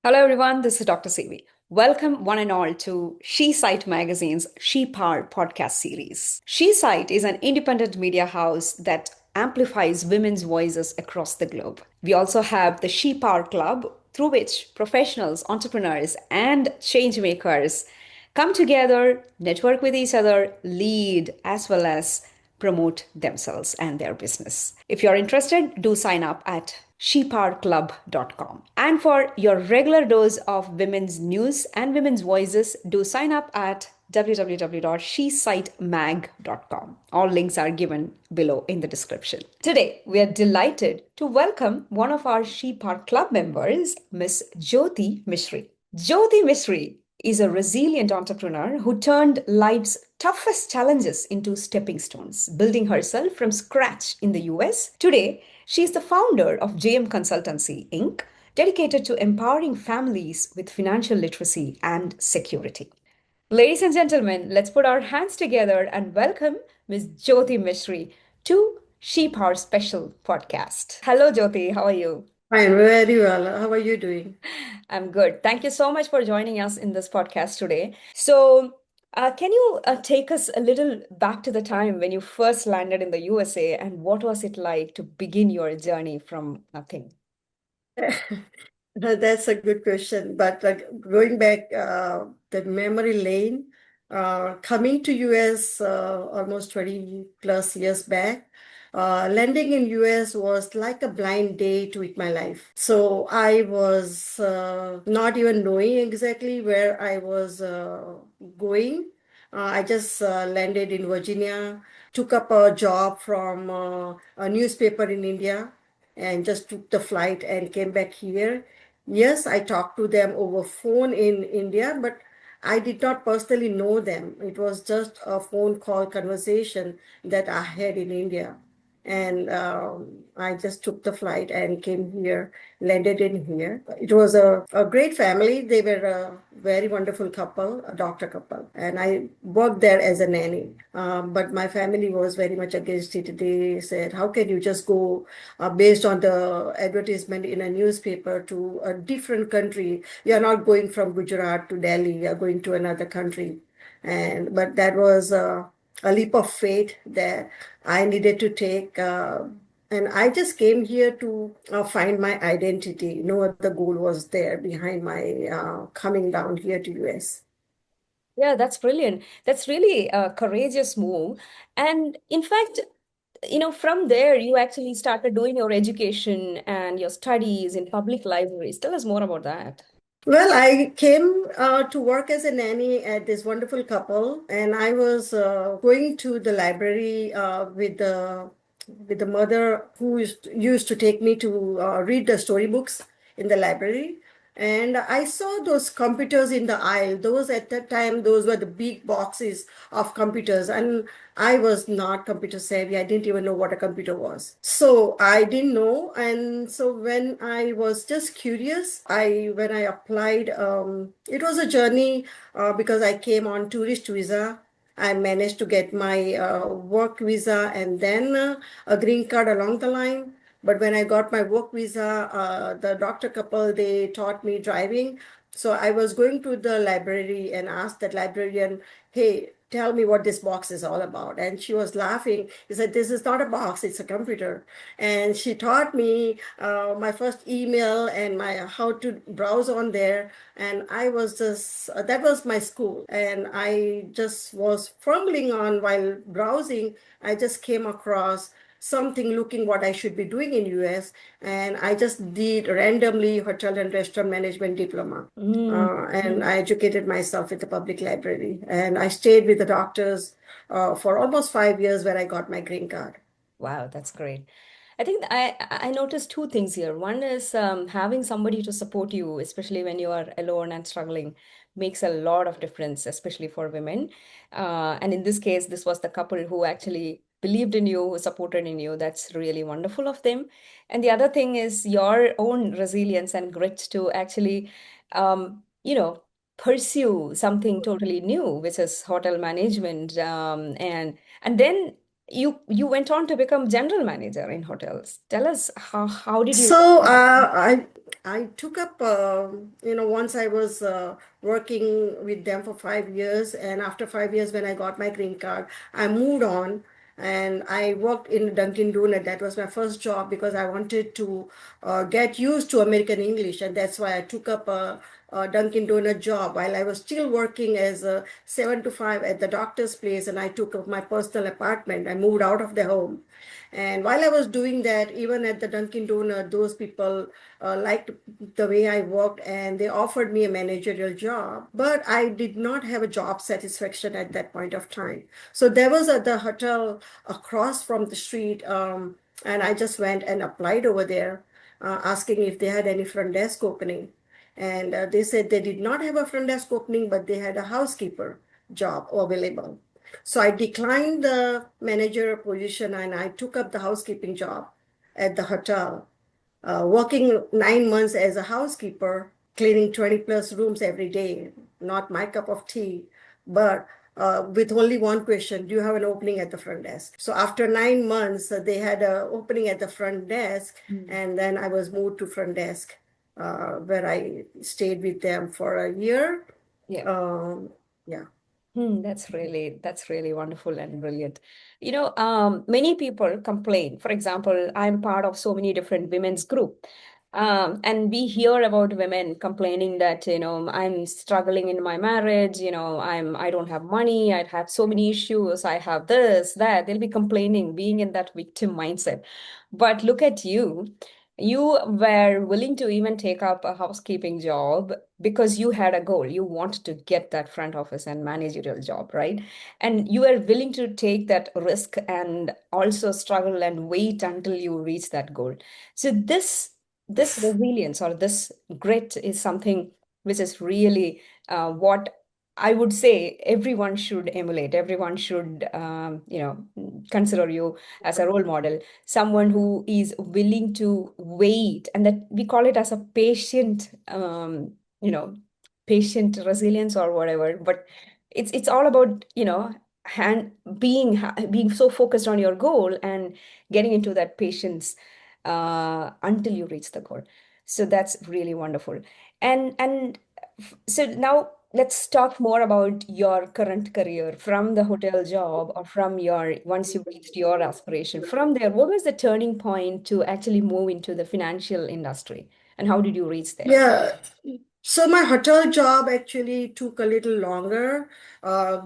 Hello, everyone. This is Dr. Sevi. Welcome, one and all, to SheSight Magazine's She Power podcast series. SheSight is an independent media house that amplifies women's voices across the globe. We also have the She Power Club, through which professionals, entrepreneurs, and change makers come together, network with each other, lead, as well as promote themselves and their business. If you're interested, do sign up at shepowerclub.com. And for your regular dose of women's news and women's voices, do sign up at www.shesightmag.com. All links are given below in the description. Today, we are delighted to welcome one of our She Power Club members, Miss Jyoti Mistry. Jyoti Mistry is a resilient entrepreneur who turned life's toughest challenges into stepping stones, building herself from scratch in the US. Today, she is the founder of JM Consultancy Inc., dedicated to empowering families with financial literacy and security. Ladies and gentlemen, let's put our hands together and welcome Ms. Jyoti Mishri to Sheep Our Special podcast. Hello, Jyoti. How are you? Fine, very well. How are you doing? I'm good. Thank you so much for joining us in this podcast today. So, can you take us a little back to the time when you first landed in the USA and what was it like to begin your journey from nothing? That's a good question. But going back, the memory lane, coming to US almost 20 plus years back, landing in US was like a blind date with my life. So I was not even knowing exactly where I was going. I just landed in Virginia, took up a job from a newspaper in India, and just took the flight and came back here. Yes, I talked to them over phone in India, but I did not personally know them. It was just a phone call conversation that I had in India. And I just took the flight and came here, landed in here. It was a great family. They were a very wonderful couple, a doctor couple. And I worked there as a nanny. But my family was very much against it. They said, how can you just go based on the advertisement in a newspaper to a different country? You're not going from Gujarat to Delhi, you're going to another country. And but that was a leap of faith that I needed to take. And I just came here to find my identity. No other goal was there behind my coming down here to US. Yeah, that's brilliant. That's really a courageous move. And in fact, from there, you actually started doing your education and your studies in public libraries. Tell us more about that. Well, I came to work as a nanny at this wonderful couple, and I was going to the library with the mother who used to take me to read the storybooks in the library. And I saw those computers in the aisle. Those at that time, those were the big boxes of computers. And I was not computer savvy. I didn't even know what a computer was. So I didn't know. And so when I was just curious, when I applied, it was a journey because I came on tourist visa. I managed to get my work visa and then a green card along the line. But when I got my work visa, the doctor couple, they taught me driving. So I was going to the library and asked that librarian, hey, tell me what this box is all about. And she was laughing. She said, this is not a box, it's a computer. And she taught me my first email and my how to browse on there. And I was just, that was my school. And I just was fumbling on while browsing. I just came across something looking what I should be doing in US, and I just did randomly hotel and restaurant management diploma. Mm. And I educated myself at the public library, and I stayed with the doctors for almost 5 years where I got my green card. Wow, that's great. I think I noticed two things here. One is having somebody to support you, especially when you are alone and struggling, makes a lot of difference, especially for women. And in this case, this was the couple who actually believed in you, who supported in you. That's really wonderful of them. And the other thing is your own resilience and grit to actually, pursue something totally new, which is hotel management. And then you went on to become general manager in hotels. Tell us how did you So get that? I took up once I was working with them for 5 years, and after 5 years, when I got my green card, I moved on and I worked in Dunkin' Donut. That was my first job because I wanted to get used to American English, and that's why I took up a Dunkin' Donut job while I was still working as a 7 to 5 at the doctor's place, and I took up my personal apartment. I moved out of the home. And while I was doing that, even at the Dunkin' Donut, those people liked the way I worked and they offered me a managerial job. But I did not have a job satisfaction at that point of time. So there was the hotel across from the street, and I just went and applied over there, asking if they had any front desk opening. And they said they did not have a front desk opening, but they had a housekeeper job available. So I declined the manager position and I took up the housekeeping job at the hotel, working 9 months as a housekeeper, cleaning 20 plus rooms every day. Not my cup of tea, but with only one question: do you have an opening at the front desk? So after 9 months, they had an opening at the front desk, Mm. and then I was moved to front desk, where I stayed with them for a year. Yeah. Um, yeah. That's really wonderful and brilliant. Many people complain. For example, I'm part of so many different women's group. And we hear about women complaining that, I'm struggling in my marriage, I don't have money, I have so many issues, I have this, that. They'll be complaining, being in that victim mindset. But look at you. You were willing to even take up a housekeeping job because you had a goal. You wanted to get that front office and managerial job, right? And you are willing to take that risk and also struggle and wait until you reach that goal. So this resilience or this grit is something which is really what I would say everyone should emulate. Everyone should, consider you as a role model, someone who is willing to wait, and that we call it as a patient, you know, patient resilience or whatever. But it's all about, hand being so focused on your goal and getting into that patience until you reach the goal. So that's really wonderful. And so now let's talk more about your current career from the hotel job, or from your once you reached your aspiration. From there, what was the turning point to actually move into the financial industry, and how did you reach there? Yeah. So my hotel job actually took a little longer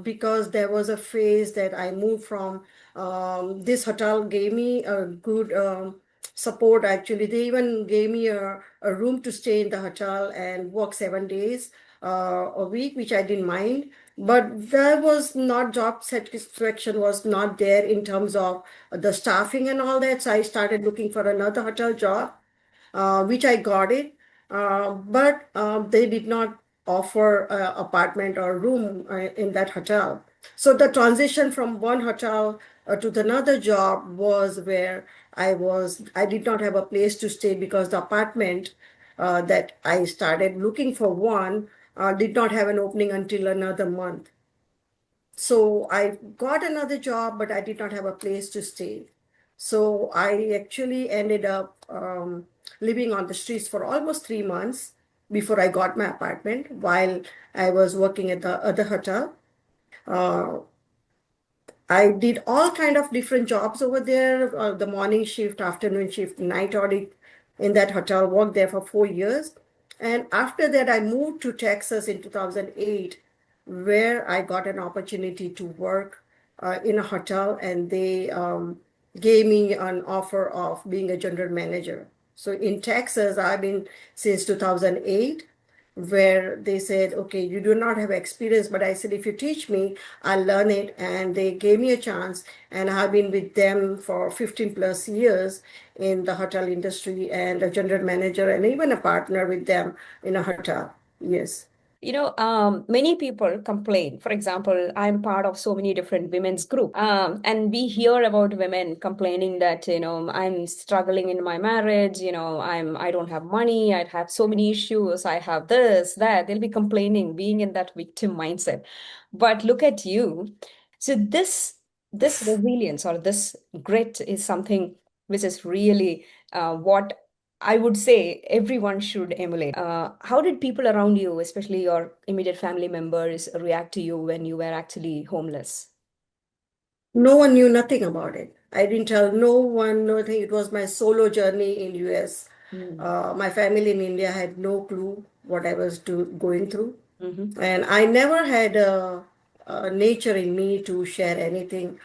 because there was a phase that I moved from. This hotel gave me a good support actually. They even gave me a room to stay in the hotel and work 7 days a week, which I didn't mind. But there was not job satisfaction was not there in terms of the staffing and all that. So I started looking for another hotel job, which I got it, but they did not offer apartment or room in that hotel. So the transition from one hotel to the another job was where I did not have a place to stay because the apartment that I started looking for one did not have an opening until another month. So I got another job, but I did not have a place to stay. So I actually ended up living on the streets for almost 3 months before I got my apartment while I was working at the other hotel. Uh, I did all kind of different jobs over there, the morning shift, afternoon shift, night audit in that hotel, worked there for 4 years. And after that, I moved to Texas in 2008, where I got an opportunity to work in a hotel, and they gave me an offer of being a general manager. So in Texas, I've been since 2008, where they said, okay, you do not have experience, but I said, if you teach me, I'll learn it. And they gave me a chance, and I've been with them for 15 plus years in the hotel industry, and a general manager and even a partner with them in a hotel. Yes. Many people complain. For example, I'm part of so many different women's group, and we hear about women complaining that, I'm struggling in my marriage, I don't have money, I have so many issues, I have this, that. They'll be complaining, being in that victim mindset. But look at you. So this resilience or this grit is something which is really what I would say everyone should emulate. How did people around you, especially your immediate family members, react to you when you were actually homeless? No one knew nothing about it. I didn't tell no one, nothing. It was my solo journey in US. Mm. My family in India had no clue what I was going through. Mm-hmm. And I never had a nature in me to share anything,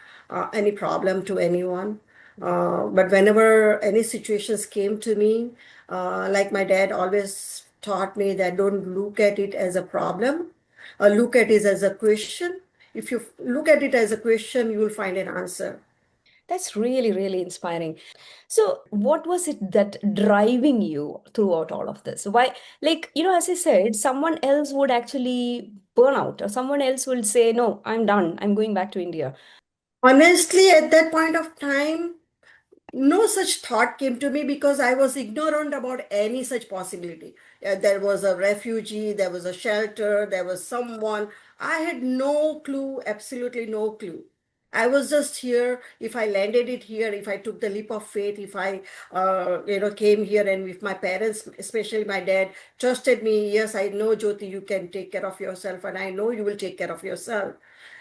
any problem to anyone. But whenever any situations came to me, like my dad always taught me that don't look at it as a problem, look at it as a question. If you look at it as a question, you will find an answer. That's really, really inspiring. So, what was it that driving you throughout all of this? Why, like, as I said, someone else would actually burn out, or someone else will say, no, I'm done, I'm going back to India. Honestly, at that point of time, no such thought came to me because I was ignorant about any such possibility. There was a refugee, there was a shelter, there was someone. I had no clue, absolutely no clue. I was just here. If I landed it here, if I took the leap of faith, if I, came here, and if my parents, especially my dad, trusted me, yes, I know, Jyoti, you can take care of yourself, and I know you will take care of yourself.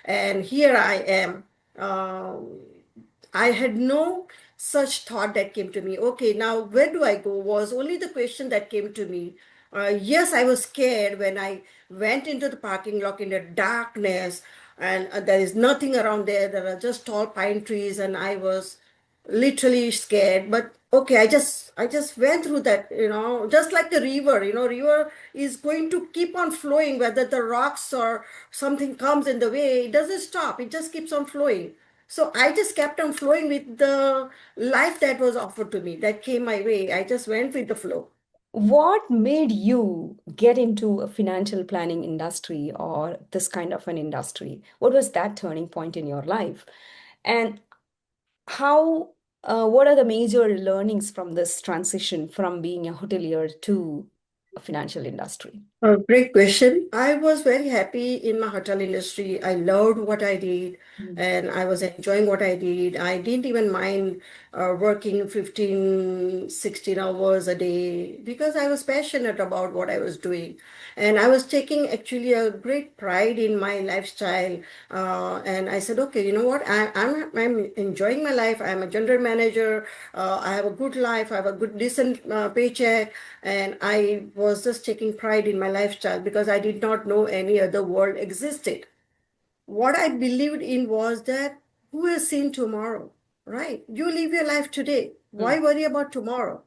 And here I am. Um, I had no such thought that came to me. Okay, now where do I go? Was only the question that came to me. Yes, I was scared when I went into the parking lot in the darkness, and there is nothing around there. There are just tall pine trees, and I was literally scared. But okay, I just went through that, just like the river. River is going to keep on flowing, whether the rocks or something comes in the way. It doesn't stop. It just keeps on flowing. So I just kept on flowing with the life that was offered to me, that came my way. I just went with the flow. What made you get into a financial planning industry or this kind of an industry? What was that turning point in your life? And how, what are the major learnings from this transition from being a hotelier to a financial industry? Great question. I was very happy in my hotel industry. I loved what I did Mm. and I was enjoying what I did. I didn't even mind working 15, 16 hours a day because I was passionate about what I was doing. And I was taking actually a great pride in my lifestyle. And I said, okay, you know what? I'm enjoying my life. I'm a general manager. I have a good life. I have a good, decent paycheck. And I was just taking pride in my lifestyle because I did not know any other world existed. What I believed in was that who has seen tomorrow, right? You live your life today. Why Mm. worry about tomorrow?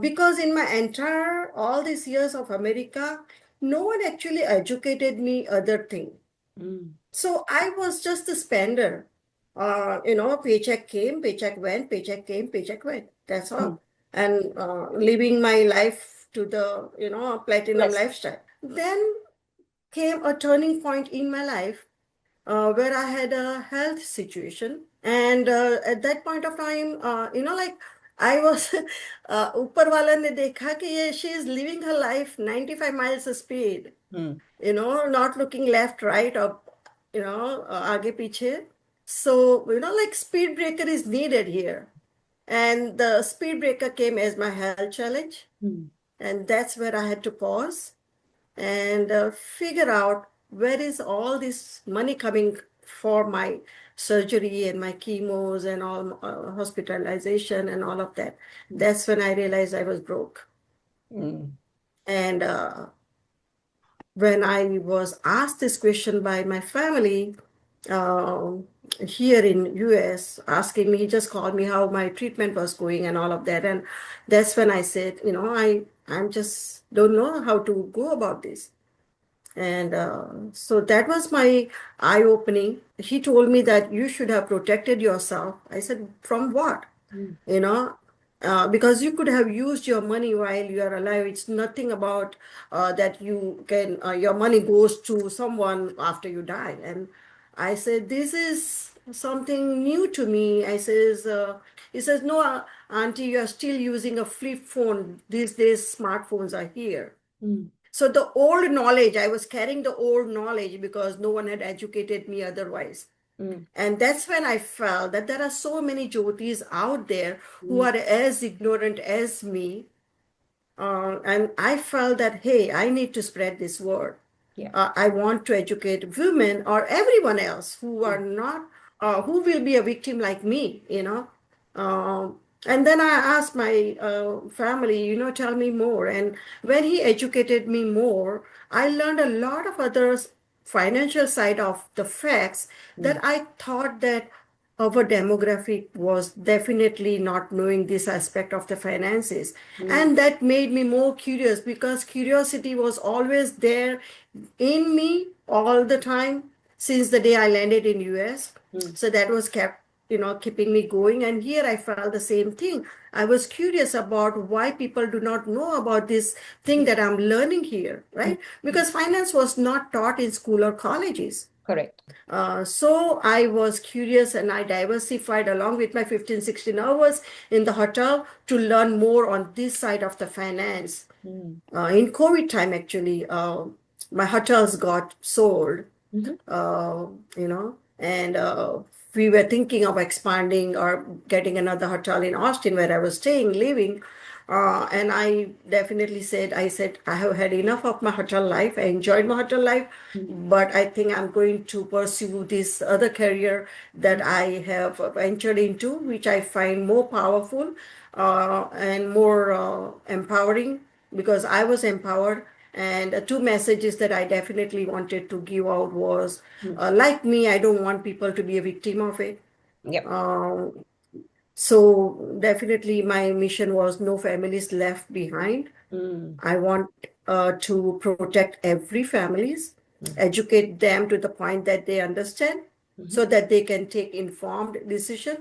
Because in my entire, all these years of America, no one actually educated me other thing. Mm. So I was just a spender. Paycheck came, paycheck went, paycheck came, paycheck went. That's Mm. all. And living my life to the, platinum Yes. lifestyle. Then came a turning point in my life where I had a health situation. And at that point of time, like I was, ऊपर वाला ने देखा कि ये she is living her life 95 miles a speed, Mm. not looking left, right, or, आगे पीछे. So, like speed breaker is needed here. And the speed breaker came as my health challenge. Mm. And that's where I had to pause and figure out where is all this money coming for my surgery and my chemos and all hospitalization and all of that. Mm. That's when I realized I was broke. Mm. And when I was asked this question by my family um, here in US, asking me, he just called me how my treatment was going and all of that. And that's when I said, I'm just don't know how to go about this. And so that was my eye opening. He told me that you should have protected yourself. I said, from what? Mm. You know, because you could have used your money while you are alive. It's nothing about that you can, your money goes to someone after you die. And I said, this is something new to me. He says, no, auntie, you are still using a flip phone. These days, smartphones are here. Mm. So the old knowledge, I was carrying the old knowledge because no one had educated me otherwise. And that's when I felt that there are so many Jyotis out there who Mm. are as ignorant as me. And I felt that, hey, I need to spread this word. Yeah. I want to educate women or everyone else who are Mm. not, who will be a victim like me, you know. Um, and then I asked my family, tell me more. And when he educated me more, I learned a lot of other financial side of the facts that Mm. I thought that our demographic was definitely not knowing this aspect of the finances. Mm. And that made me more curious because curiosity was always there in me all the time since the day I landed in US. Mm. So that was kept, keeping me going. And here I felt the same thing. I was curious about why people do not know about this thing that I'm learning here, Mm. right? Mm. Because finance was not taught in school or colleges. Correct. So I was curious and I diversified along with my 15, 16 hours in the hotel to learn more on this side of the finance. Mm. In COVID time, actually, my hotels got sold, Mhm. uh, and we were thinking of expanding or getting another hotel in Austin where I was staying, living. And I definitely said, I have had enough of my hotel life. I enjoyed my hotel life, Mm. but I think I'm going to pursue this other career that I have ventured into, which I find more powerful and more empowering because I was empowered. And two messages that I definitely wanted to give out was, Mm. like me, I don't want people to be a victim of it. Yep. Um, so definitely my mission was no families left behind. Mm. I want to protect every families, Mm. educate them to the point that they understand Mhm. so that they can take informed decision.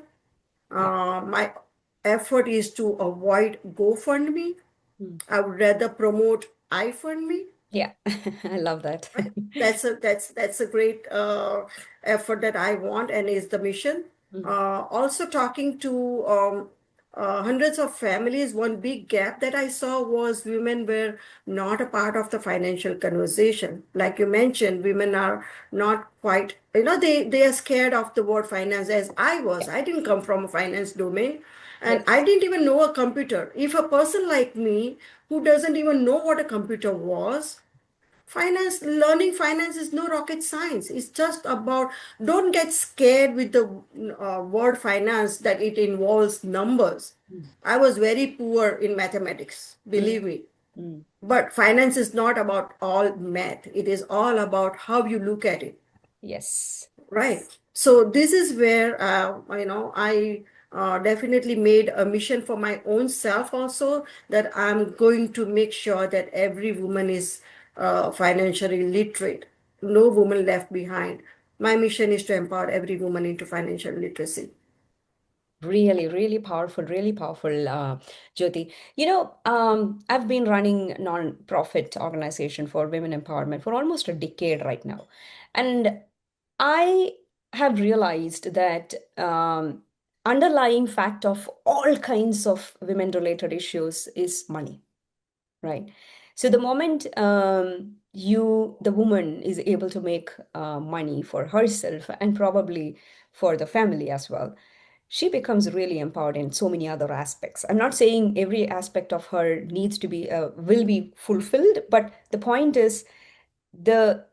Yeah. My effort is to avoid GoFundMe. Mm. I would rather promote iFundMe. Yeah. I love that. Right? That's a great effort that I want and is the mission. Mm. Also talking to hundreds of families, one big gap that I saw was women were not a part of the financial conversation. Like you mentioned, women are not quite, they are scared of the word finance as I was. Yeah. I didn't come from a finance domain. And I Yes. didn't even know a computer. If a person like me who doesn't even know what a computer was, learning finance is no rocket science. It's just about, don't get scared with the word finance that it involves numbers. Mm. I was very poor in mathematics, Mm. believe me. Mm. But finance is not about all math, it is all about how you look at it. Yes. Right. So this is where I definitely made a mission for my own self also, that I'm going to make sure that every woman is financially literate. No woman left behind. My mission is to empower every woman into financial literacy. Really, really powerful, Jyoti. I've been running non-profit organization for women empowerment for almost a decade right now. And I have realized that underlying fact of all kinds of women-related issues is money, right? So the moment the woman is able to make money for herself and probably for the family as well, she becomes really empowered in so many other aspects. I'm not saying every aspect of her needs to be will be fulfilled, but the point is the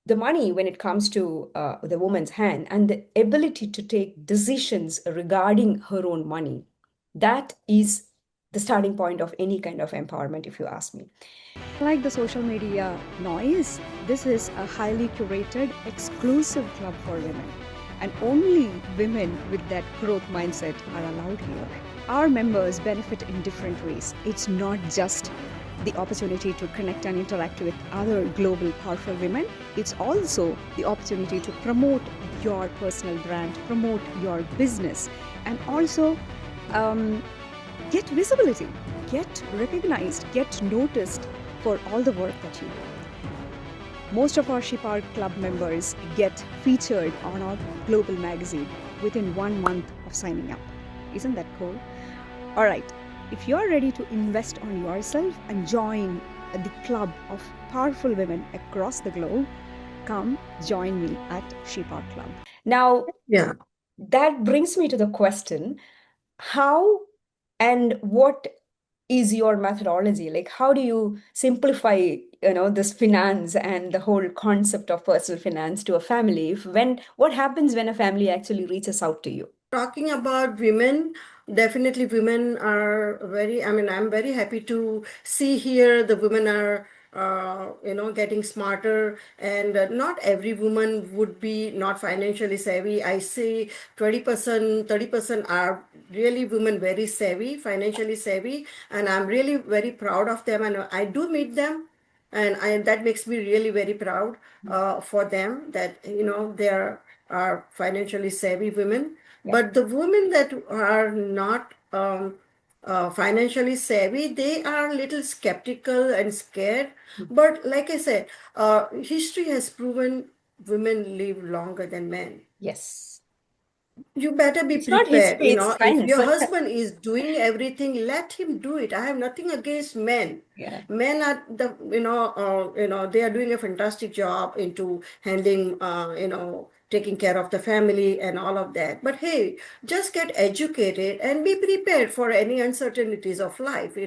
the money when it comes to the woman's hand and the ability to take decisions regarding her own money, that is the starting point of any kind of empowerment, if you ask me. Like the social media noise, this is a highly curated, exclusive club for women. And only women with that growth mindset are allowed here. Our members benefit in different ways. It's not just the opportunity to connect and interact with other global powerful women, it's also the opportunity to promote your personal brand, promote your business, and also get visibility, get recognized, get noticed for all the work that you do. Most of our SheSight Club members get featured on our global magazine within 1 month of signing up. Isn't that cool? All right, if you're ready to invest on yourself and join the club of powerful women across the globe, come join me at ShePod Club. Now, Yeah. that brings me to the question, how and what is your methodology? Like, how do you simplify, this finance and the whole concept of personal finance to a family? What happens when a family actually reaches out to you? Talking about women, definitely women are very, I mean, I'm very happy to see here the women are, getting smarter, and not every woman would be not financially savvy. I see 20%, 30% are really women very savvy, financially savvy, and I'm really very proud of them. And I do meet them, and that makes me really very proud for them that they are financially savvy women. Yeah. But the women that are not financially savvy, they are a little skeptical and scared. But like I said, history has proven women live longer than men. Yes. You better be It's not prepared. history, it's If science. your husband is doing everything, let him do it. I have nothing against men. Yeah. Men are they are doing a fantastic job into handling, taking care of the family and all of that. But hey, just get educated and be prepared for any uncertainties of life.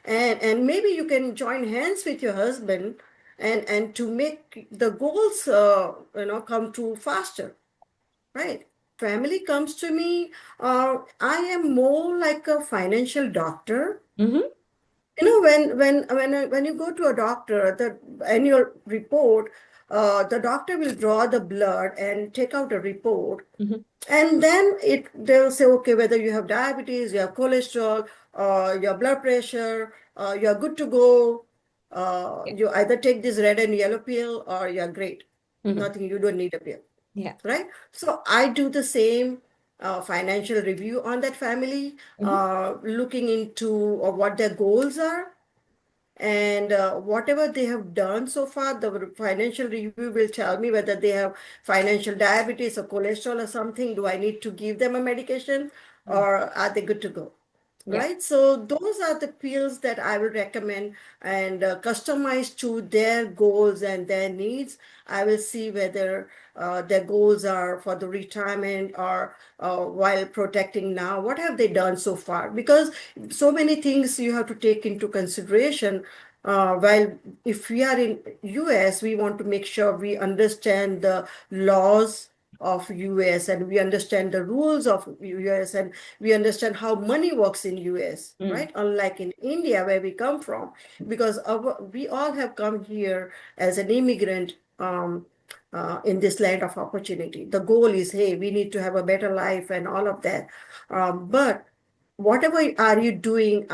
And maybe you can join hands with your husband and to make the goals, come true faster. Right. Family comes to me. I am more like a financial doctor. Mm-hmm. When you go to a doctor, the annual report, the doctor will draw the blood and take out a report, Mm-hmm. and then they'll say, okay, whether you have diabetes, you have cholesterol, your blood pressure, you're good to go. Yeah. You either take this red and yellow pill or you're great. Mm-hmm. Nothing, you don't need a pill, Yeah. right? So I do the same financial review on that family, Mm-hmm. looking into what their goals are, and whatever they have done so far. The financial review will tell me whether they have financial diabetes or cholesterol or something. Do I need to give them a medication, Mm. or are they good to go? Yeah. Right, so those are the pills that I will recommend, and customized to their goals and their needs. I will see whether their goals are for the retirement or while protecting now. What have they done so far? Because so many things you have to take into consideration. While if we are in US, we want to make sure we understand the laws of US, and we understand the rules of US, and we understand how money works in US, Mm. right? Unlike in India, where we come from, because we all have come here as an immigrant, in this land of opportunity. The goal is, hey, we need to have a better life and all of that. But whatever are you doing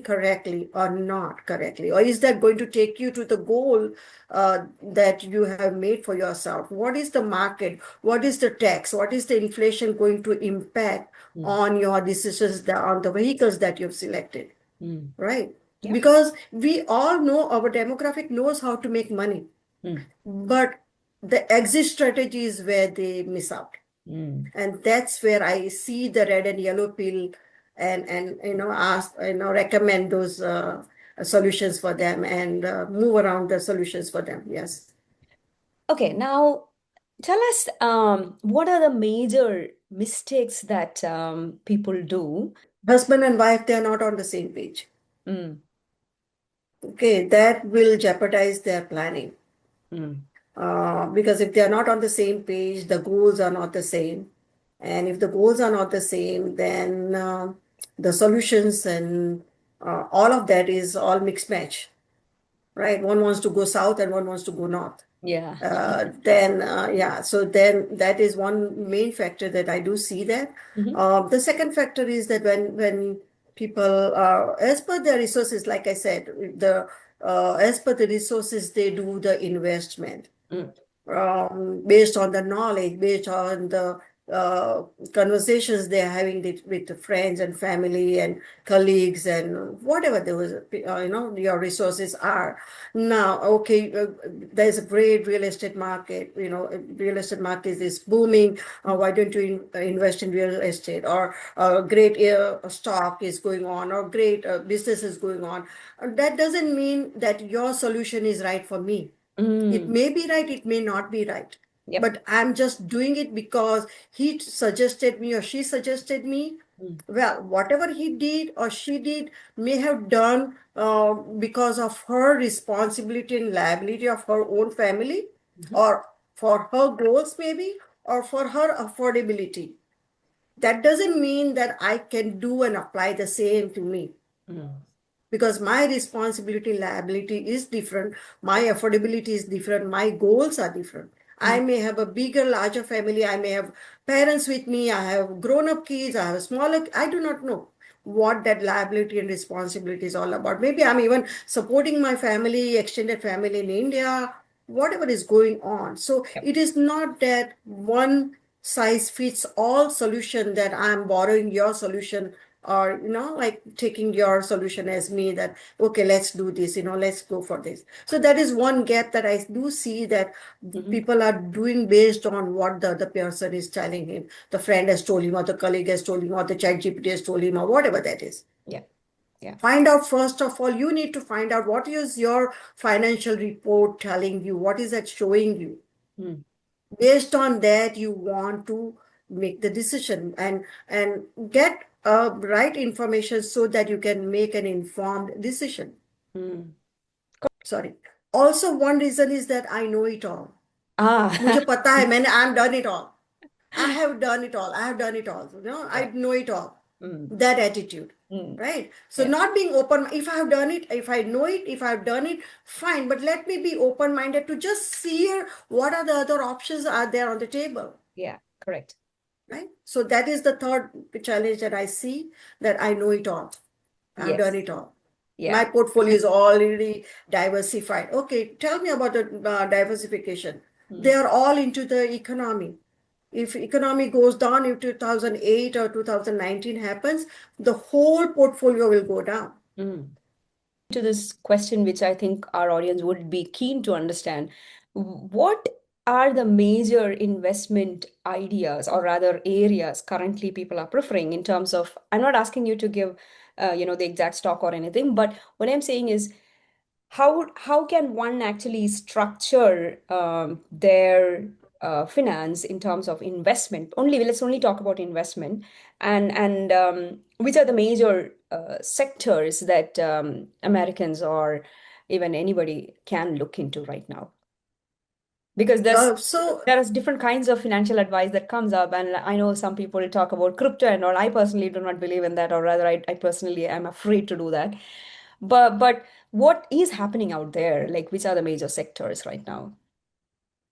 correctly or not correctly? Or is that going to take you to the goal that you have made for yourself? What is the market? What is the tax? What is the inflation going to impact Mm. on your decisions, on the vehicles that you've selected, Mm. right? Yeah. Because we all know our demographic knows how to make money, Mm. but the exit strategy is where they miss out. Mm. And that's where I see the red and yellow pill, and ask, recommend those solutions for them, and move around the solutions for them. Yes. Okay, now tell us, what are the major mistakes that people do? Husband and wife, they are not on the same page. Mm. Okay, that will jeopardize their planning. Mm. Because if they are not on the same page, the goals are not the same. And if the goals are not the same, then the solutions and all of that is all mixed match, right? One wants to go south and one wants to go north. Yeah. So then that is one main factor that I do see that. Mm-hmm. The second factor is that when people, as per their resources, like I said, as per the resources, they do the investment Mm. based on the knowledge, based on the uh, conversations they're having with the friends and family and colleagues and whatever those, your resources are. Now, okay, there's a great real estate market. Real estate market is booming. Why don't you invest in real estate? Or a great stock is going on, or great business is going on. That doesn't mean that your solution is right for me. It Mm. may be right, it may not be right. Yep. But I'm just doing it because he suggested me or she suggested me. Mm. Well, whatever he did or she did may have done because of her responsibility and liability of her own family, Mhm. or for her goals, maybe, or for her affordability. That doesn't mean that I can do and apply the same to me, Mm. because my responsibility liability is different, my affordability is different, my goals are different. I Mm. may have a bigger, larger family, I may have parents with me, I have grown up kids, I have smaller, I do not know what that liability and responsibility is all about. Maybe I'm even supporting my family, extended family in India, whatever is going on. So Yep. it is not that one size fits all solution, that I'm borrowing your solution, or like taking your solution as me, that okay, let's do this, let's go for this. So that is one gap that I do see, that Mhm. people are doing based on what the other person is telling him, the friend has told him, or the colleague has told him, or the chat GPT has told him, or whatever that is. Yeah. Yeah. Find out, first of all, you need to find out what is your financial report telling you, what is that showing you. Mm. Based on that, you want to make the decision, and get right information so that you can make an informed decision. Mm. Sorry. Also, one reason is that I know it all. Ah. मुझे पता है, मैंने I'm done it all. I have done it all. I have done it all. I Yeah. know it all. Mm. That attitude, Mm. right? So Yeah. not being open. If I have done it, if I know it, if I've done it, fine. But let me be open-minded to just see what are the other options are there on the table. Yeah. Correct. Right? So that is the third challenge that I see, that I know it all. I've done Yes. it all. Yeah. My portfolio is already diversified. Okay, tell me about the diversification. They Mm. are all into the economy. If economy goes down, if 2008 or 2019 happens, the whole portfolio will go down. Mm. To this question, which I think our audience would be keen to understand, what are the major investment ideas, or rather areas currently people are preferring in terms of, I'm not asking you to give, the exact stock or anything, but what I'm saying is, how can one actually structure their finance in terms of investment? Let's only talk about investment, and which are the major sectors that Americans or even anybody can look into right now? Because So there is different kinds of financial advice that comes up, and I know some people talk about crypto and all. I personally do not believe in that, or rather, I personally am afraid to do that. But what is happening out there? Like, which are the major sectors right now?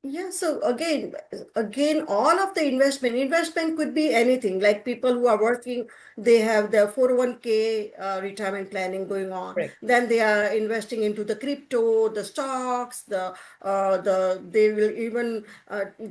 yeah, so again, all of the investment could be anything. Like people who are working, they have the 401k retirement planning going on. Correct. Then they are investing into the crypto, the stocks, they will even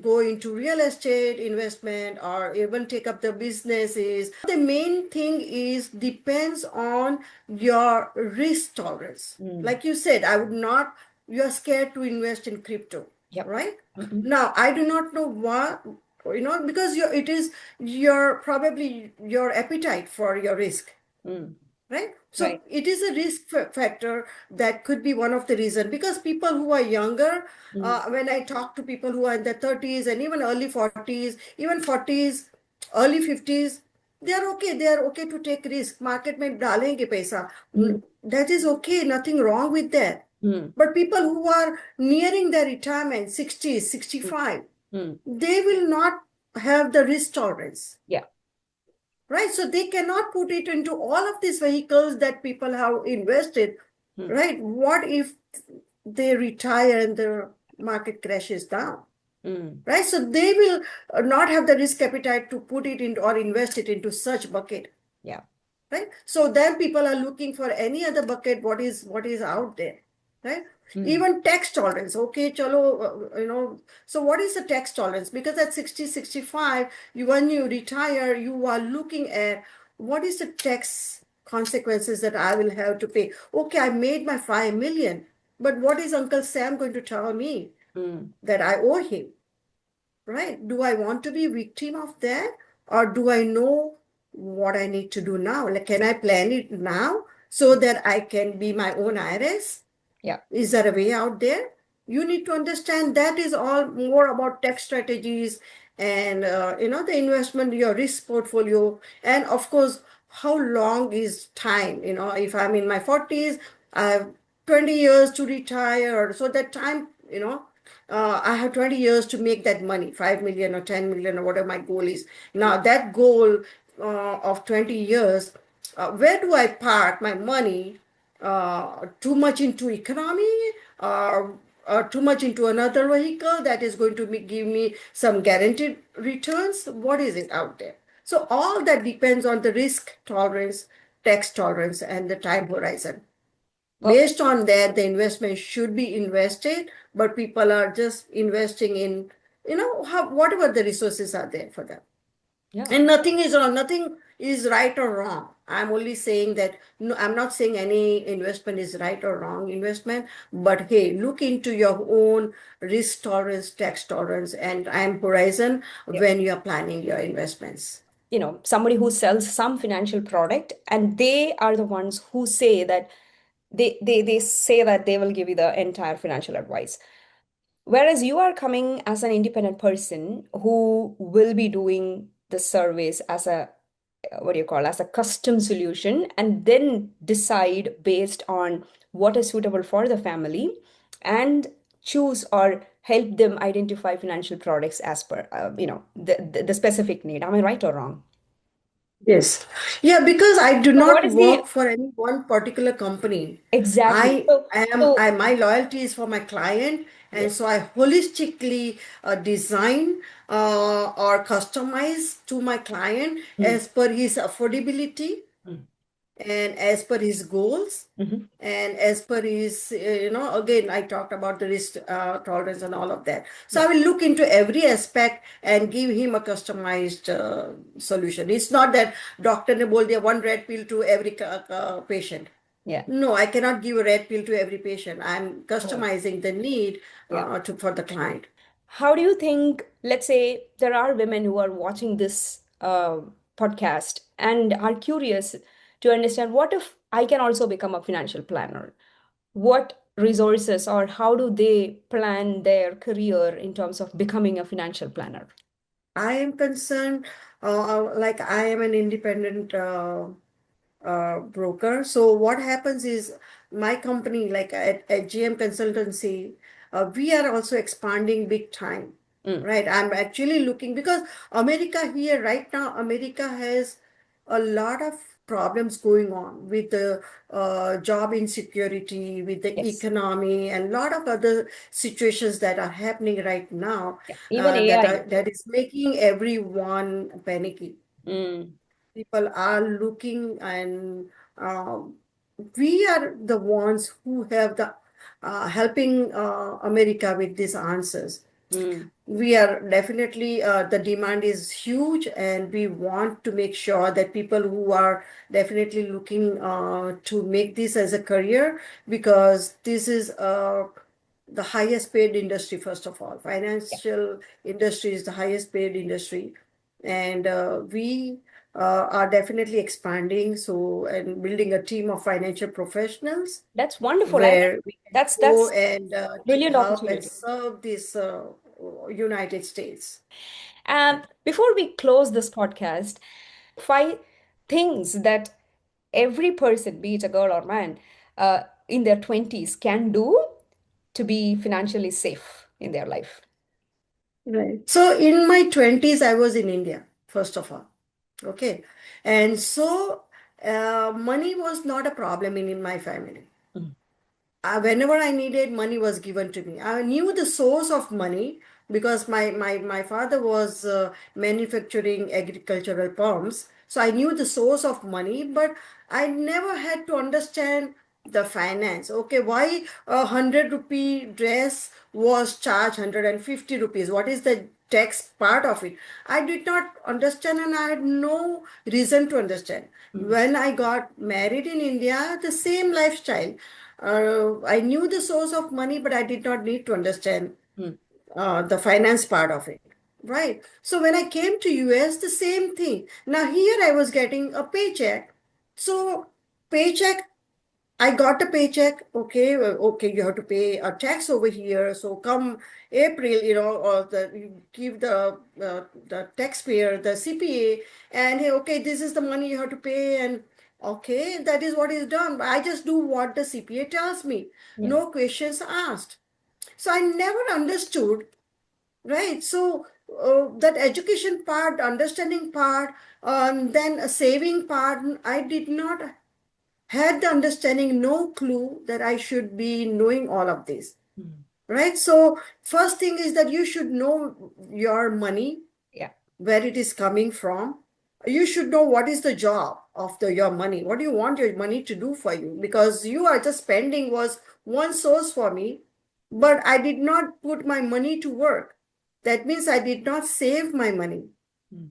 go into real estate investment, or even take up the businesses. The main thing is depends on your risk tolerance. Mm. Like you said, I would not, you are scared to invest in crypto, Yep. right? Mm-mm. Now, I do not know what, because it is your probably your appetite for your risk, Mm. right? So Right. it is a risk factor that could be one of the reasons, because people who are younger, Mm. when I talk to people who are in their 30s and even early 40s, even 40s, early 50s, they are okay to take risk. Market में डालेंगे पैसा. Mm. That is okay, nothing wrong with that. Mm. But people who are nearing their retirement, 60s, Mm. 65, Mm. they will not have the risk tolerance, Yeah. right? So they cannot put it into all of these vehicles that people have invested, Mm. right? What if they retire and the market crashes down, Mm. right? So they will not have the risk appetite to put it into or invest it into such bucket, Yeah. right? So then people are looking for any other bucket, what is out there, right? Mm. Even tax tolerance. Okay, chalo, so what is the tax tolerance? Because at 60, 65, when you retire, you are looking at what is the tax consequences that I will have to pay. Okay, I made my 5 million, but what is Uncle Sam going to tell me Mm. that I owe him? Right? Do I want to be victim of that? Or do I know what I need to do now? Like, can I plan it now so that I can be my own IRS? Yeah. Is there a way out there? You need to understand that is all more about tax strategies and the investment, your risk portfolio, and of course, how long is time? If I'm in my 40s, I have 20 years to retire, so that time, I have 20 years to make that money, 5 million or 10 million or whatever my goal is. Now, that goal of 20 years, where do I park my money? Too much into economy, or too much into another vehicle that is going to give me some guaranteed returns? What is it out there? So all that depends on the risk tolerance, tax tolerance, and the time horizon. Perfect. Based on that, the investment should be invested, but people are just investing in, whatever the resources are there for them. Yeah. And nothing is wrong, nothing is right or wrong. I'm only saying that, no, I'm not saying any investment is right or wrong investment, but hey, look into your own risk tolerance, tax tolerance, and time horizon Yeah. when you're planning your investments. Somebody who sells some financial product, and they are the ones who say that they say that they will give you the entire financial advice. Whereas you are coming as an independent person who will be doing the surveys as a, what do you call, as a custom solution, and then decide based on what is suitable for the family, and choose or help them identify financial products as per the specific need. Am I right or wrong? Yes. Yeah, because I do So what not is the work for any one particular company. exactly? My loyalty is for my client, and Yes. so I holistically design or customize to my client Mm, as per his affordability mm, and as per his goals mhm. and as per his, again, I talked about the risk tolerance and all of that. So Yeah. I will look into every aspect and give him a customized solution. It's not that doctor ne bol diya one red pill to every patient. Yeah. No, I cannot give a red pill to every patient. I'm Oh, customizing the need yeah. for the client. How do you think, let's say there are women who are watching this podcast and are curious to understand, what if I can also become a financial planner? What resources, or how do they plan their career in terms of becoming a financial planner? I am concerned, like I am an independent broker. So what happens is my company, like at GM Consultancy, we are also expanding big time, Mm, right? I'm actually looking because America here right now, America has a lot of problems going on with the job insecurity, with the yes. economy, and a lot of other situations that are happening right now, Yeah. Even AI. that is making everyone panicky. Mm, People are looking, and we are the ones who have the helping America with these answers. mm, We are definitely, the demand is huge, and we want to make sure that people who are definitely looking to make this as a career, because this is the highest paid industry. First of all, yeah. financial industry is the highest paid industry, and we are definitely expanding, so, and building a team of financial professionals That's wonderful. I think where we can go that's and brilliant help and opportunity. serve this United States. And before we close this podcast, 5 things that every person, be it a girl or man, in their 20s can do to be financially safe in their life. Right. So in my 20s, I was in India, first of all. Okay. And so money was not a problem in my family. Mm. Whenever I needed, money was given to me. I knew the source of money because my father was manufacturing agricultural pumps. So I knew the source of money, but I never had to understand the finance. Okay, why a 100 rupee dress was charged 150 rupees? What is the tax part of it? I did not understand, and I had no reason to understand. Mm. When I got married in India, the same lifestyle. I knew the source of money, but I did not need to understand Mm. the finance part of it. Right. So when I came to US, the same thing. Now here I was getting a paycheck. So paycheck I got a paycheck. Okay, okay, you have to pay a tax over here. So come April, or you give the taxpayer the CPA, and hey, okay, this is the money you have to pay, and okay, that is what is done. I just do what the CPA tells me. Yeah. No questions asked. So I never understood, right? So that education part, understanding part, then a saving part, I did not had the understanding, no clue that I should be knowing all of this, Mm. right? So first thing is that you should know your money, Yeah. where it is coming from. You should know what is the job of your money. What do you want your money to do for you? Because you are just spending was one source for me, but I did not put my money to work. That means I did not save my money, Mm.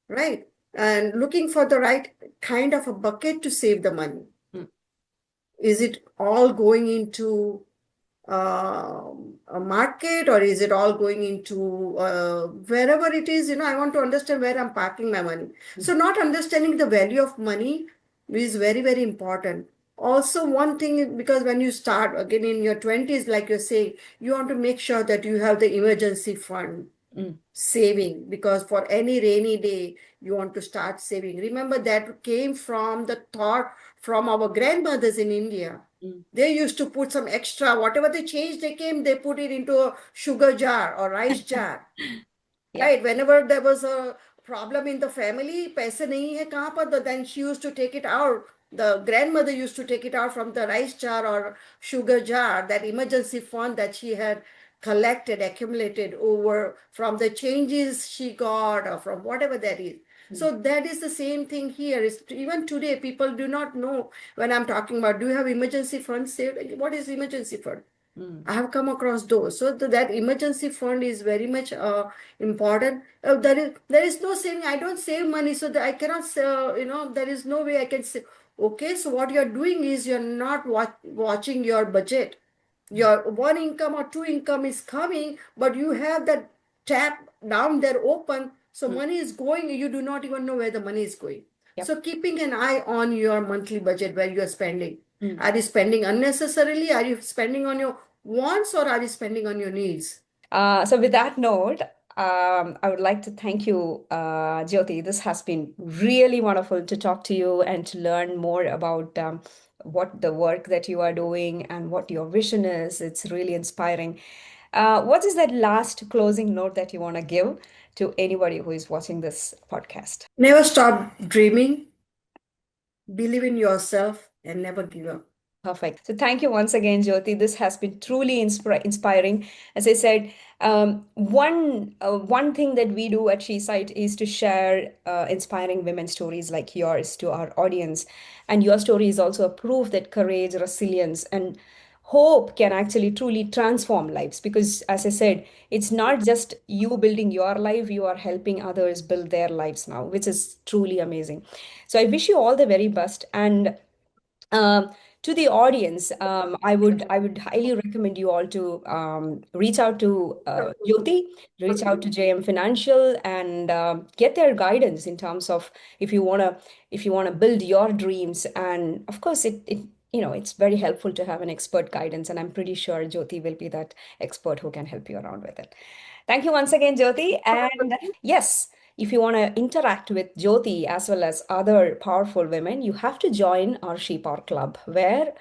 right? And looking for the right kind of a bucket to save the money. Mm. Is it all going into a market, or is it all going into wherever it is? I want to understand where I'm parking my money. So not understanding the value of money is very, very important. Also, one thing, because when you start again in your 20s, like you're saying, you want to make sure that you have the emergency fund Mm. saving, because for any rainy day you want to start saving. Remember, that came from the thought from our grandmothers in India. Mm. They used to put some extra, whatever they change they came, they put it into a sugar jar or rice jar. Yeah. Right, whenever there was a problem in the family, paise nahi hai kahan par, then she used to take it out. The grandmother used to take it out from the rice jar or sugar jar, that emergency fund that she had collected, accumulated over from the changes she got or from whatever that is. So that is the same thing here. Is even today people do not know. When I'm talking about, do you have emergency fund saved? What is emergency fund? Mm. I have come across those. So that emergency fund is very much important. There is no saving. I don't save money, so that I cannot. There is no way I can say. Okay, so what you're doing is you're not watching your budget. Your one income or two income is coming, but you have that tap down there open, so Mm. money is going. You do not even know where the money is going. Yep. So keeping an eye on your monthly budget, where you are spending. Mm. Are you spending unnecessarily? Are you spending on your wants, or are you spending on your needs? So with that note, I would like to thank you, Jyoti. This has been really wonderful to talk to you and to learn more about what the work that you are doing and what your vision is. It's really inspiring. What is that last closing note that you want to give to anybody who is watching this podcast? Never stop dreaming, believe in yourself, and never give up. Perfect. So thank you once again, Jyoti. This has been truly inspiring. As I said, one thing that we do at SheSight is to share inspiring women stories like yours to our audience. And your story is also a proof that courage, resilience, and hope can actually truly transform lives. Because, as I said, it's not just you building your life, you are helping others build their lives now, which is truly amazing. So I wish you all the very best. And um, to the audience, I would highly recommend you all to reach out to Jyoti, reach out to JM Financial, and get their guidance in terms of if you wanna build your dreams. And of course, it's very helpful to have an expert guidance, and I'm pretty sure Jyoti will be that expert who can help you around with it. Thank you once again, Jyoti. And yes, if you want to interact with Jyoti as well as other powerful women, you have to join our She Power Club, where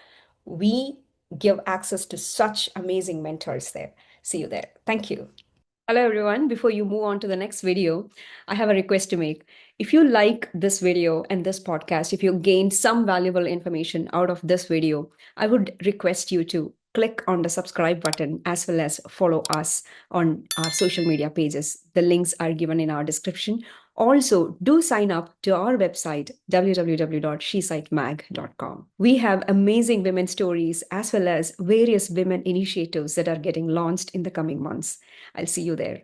we give access to such amazing mentors there. See you there. Thank you. Hello, everyone. Before you move on to the next video, I have a request to make. If you like this video and this podcast, if you gained some valuable information out of this video, I would request you to click on the subscribe button as well as follow us on our social media pages. The links are given in our description. Also, do sign up to our website, www.shesightmag.com. We have amazing women stories as well as various women initiatives that are getting launched in the coming months. I'll see you there.